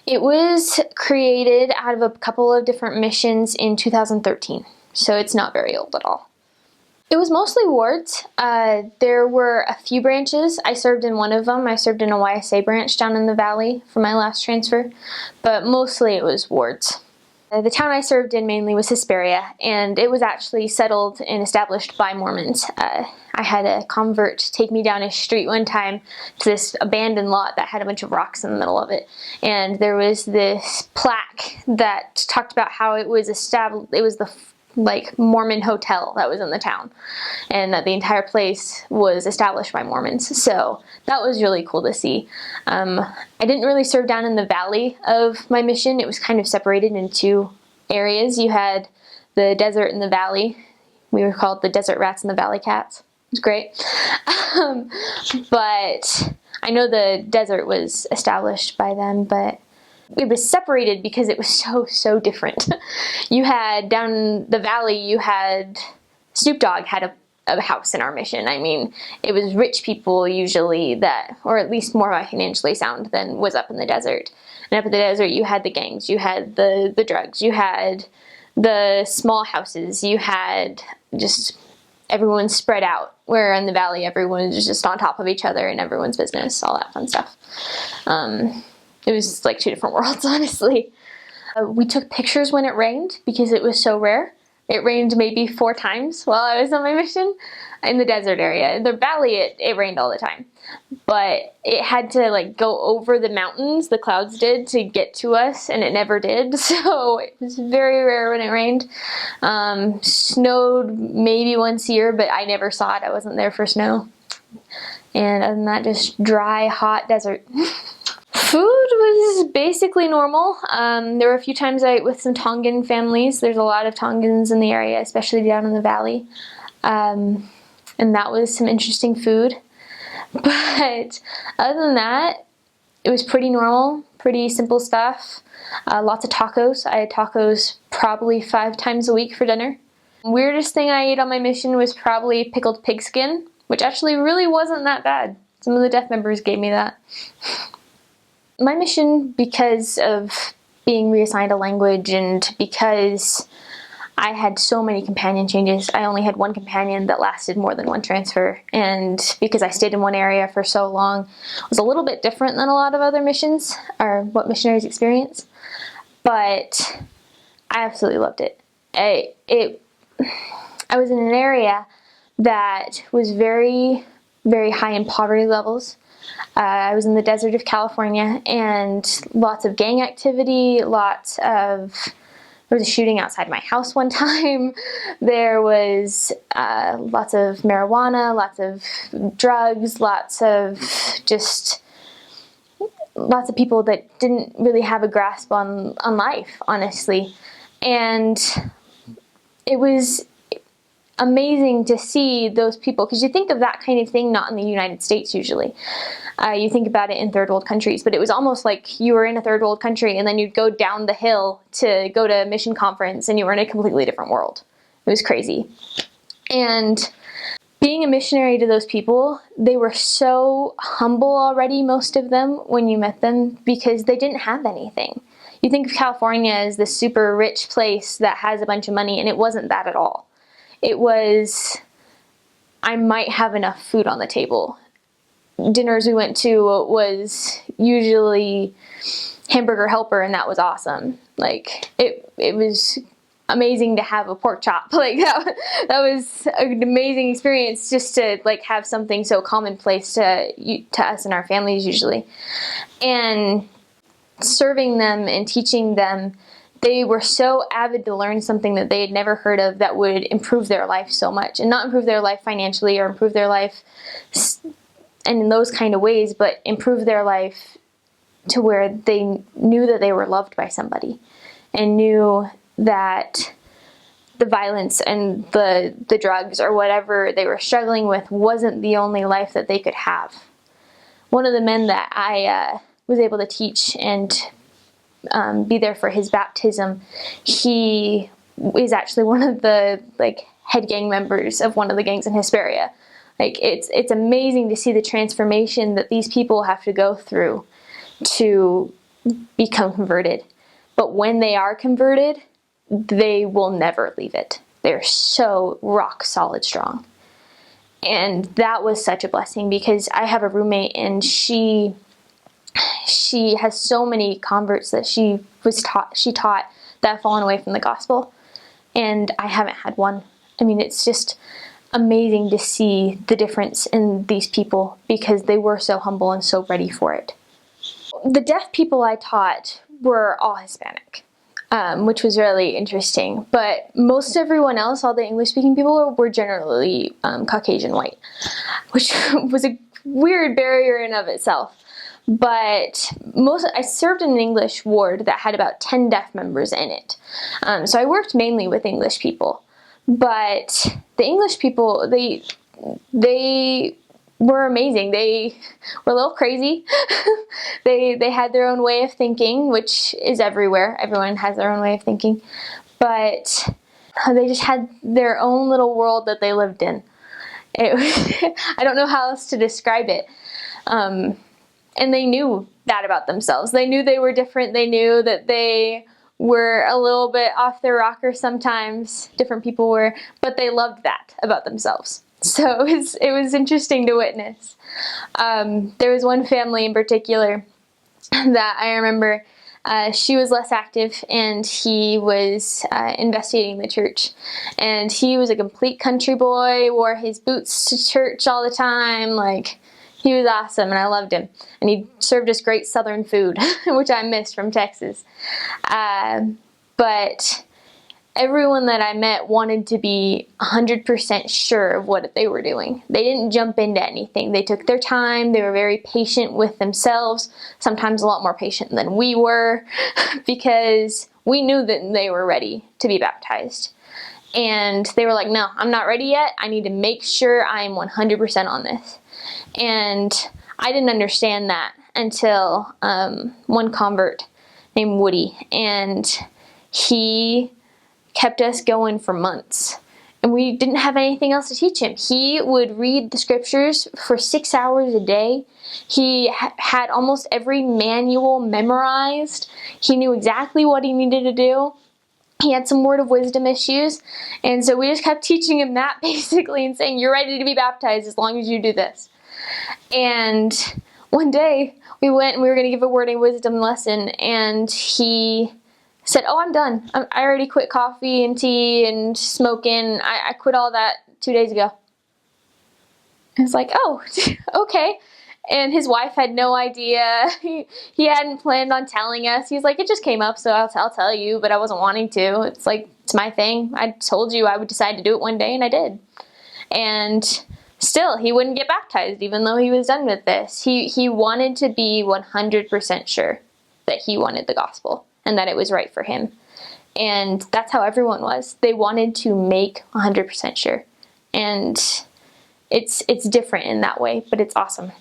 It was created out of a couple of different missions in 2013, so it's not very old at all. It was mostly wards. There were a few branches. I served in one of them. I served in a YSA branch down in the valley for my last transfer, but mostly it was wards. The town I served in mainly was Hesperia, and it was actually settled and established by Mormons. I had a convert take me down a street one time to this abandoned lot that had a bunch of rocks in the middle of it, and there was this plaque that talked about how it was established. It was the Mormon hotel that was in the town, and that the entire place was established by Mormons. So that was really cool to see. I didn't really serve down in the valley of my mission. It was kind of separated into two areas. You had the desert and the valley. We were called the desert rats and the valley cats. It was great. But I know the desert was established by them, but it was separated because it was so different. You had down in the valley, you had Snoop Dogg had a house in our mission. I mean, it was rich people usually that, or at least more financially sound than was up in the desert. And up in the desert, you had the gangs, you had the drugs, you had the small houses, you had just everyone spread out. Where in the valley, everyone was just on top of each other and everyone's business, all that fun stuff. It was like two different worlds, honestly. We took pictures when it rained because it was so rare. It rained maybe 4 times while I was on my mission in the desert area. In the valley, it rained all the time. But it had to go over the mountains, the clouds did, to get to us, and it never did. So it was very rare when it rained. Snowed maybe once a year, but I never saw it. I wasn't there for snow. And other than that, just dry, hot desert. Food was basically normal. There were a few times I ate with some Tongan families. There's a lot of Tongans in the area, especially down in the valley. And that was some interesting food. But other than that, it was pretty normal, pretty simple stuff. Lots of tacos. I had tacos probably 5 times a week for dinner. Weirdest thing I ate on my mission was probably pickled pig skin, which actually really wasn't that bad. Some of the death members gave me that. My mission, because of being reassigned a language and because I had so many companion changes, I only had one companion that lasted more than one transfer, and because I stayed in one area for so long, it was a little bit different than a lot of other missions, or what missionaries experience, but I absolutely loved it. I was in an area that was very, very high in poverty levels. I was in the desert of California, and lots of gang activity, there was a shooting outside my house one time. There was lots of marijuana, lots of drugs, lots of people that didn't really have a grasp on life, honestly. And it was amazing to see those people, because you think of that kind of thing not in the United States usually. You think about it in third world countries, but it was almost like you were in a third world country and then you'd go down the hill to go to a mission conference and you were in a completely different world. It was crazy. And being a missionary to those people, they were so humble already, most of them, when you met them, because they didn't have anything. You think of California as this super rich place that has a bunch of money, and it wasn't that at all. It was, I might have enough food on the table. Dinners we went to was usually Hamburger Helper, and that was awesome. It was amazing to have a pork chop. That was an amazing experience, just to have something so commonplace to us and our families usually. And serving them and teaching them, they were so avid to learn something that they had never heard of that would improve their life so much, and not improve their life financially or improve their life and in those kind of ways, but improve their life to where they knew that they were loved by somebody and knew that the violence and the drugs or whatever they were struggling with wasn't the only life that they could have. One of the men that I was able to teach and be there for his baptism, he is actually one of the head gang members of one of the gangs in Hesperia. It's amazing to see the transformation that these people have to go through to become converted. But when they are converted, they will never leave it. They're so rock solid strong. And that was such a blessing, because I have a roommate, and she has so many converts that she taught that have fallen away from the gospel. And I haven't had one. I mean, it's just amazing to see the difference in these people, because they were so humble and so ready for it. The deaf people I taught were all Hispanic, which was really interesting. But most everyone else, all the English-speaking people, were generally Caucasian white, which was a weird barrier in of itself. But I served in an English ward that had about 10 deaf members in it. So I worked mainly with English people. But the English people, they were amazing. They were a little crazy. They had their own way of thinking, which is everywhere. Everyone has their own way of thinking. But they just had their own little world that they lived in. I don't know how else to describe it. And they knew that about themselves. They knew they were different. They knew that they were a little bit off their rocker sometimes. Different people were, but they loved that about themselves. So it was interesting to witness. There was one family in particular that I remember. She was less active, and he was investigating the church. And he was a complete country boy, wore his boots to church all the time, like... He was awesome, and I loved him. And he served us great Southern food, which I missed from Texas. But everyone that I met wanted to be 100% sure of what they were doing. They didn't jump into anything. They took their time. They were very patient with themselves, sometimes a lot more patient than we were, because we knew that they were ready to be baptized. And they were like, no, I'm not ready yet. I need to make sure I'm 100% on this. And I didn't understand that until one convert named Woody, and he kept us going for months. And we didn't have anything else to teach him. He would read the scriptures for 6 hours a day. He had almost every manual memorized. He knew exactly what he needed to do. He had some word of wisdom issues, and so we just kept teaching him that, basically, and saying, you're ready to be baptized as long as you do this. And one day we went and we were going to give a word of wisdom lesson, and he said, oh, I'm done. I already quit coffee and tea and smoking. I quit all that 2 days ago. I was like, oh, okay. And his wife had no idea. He hadn't planned on telling us. He was like, it just came up, so I'll tell you, but I wasn't wanting to. It's like, it's my thing. I told you I would decide to do it one day, and I did. And still, he wouldn't get baptized, even though he was done with this. He wanted to be 100% sure that he wanted the gospel and that it was right for him. And that's how everyone was. They wanted to make 100% sure. And it's different in that way, but it's awesome.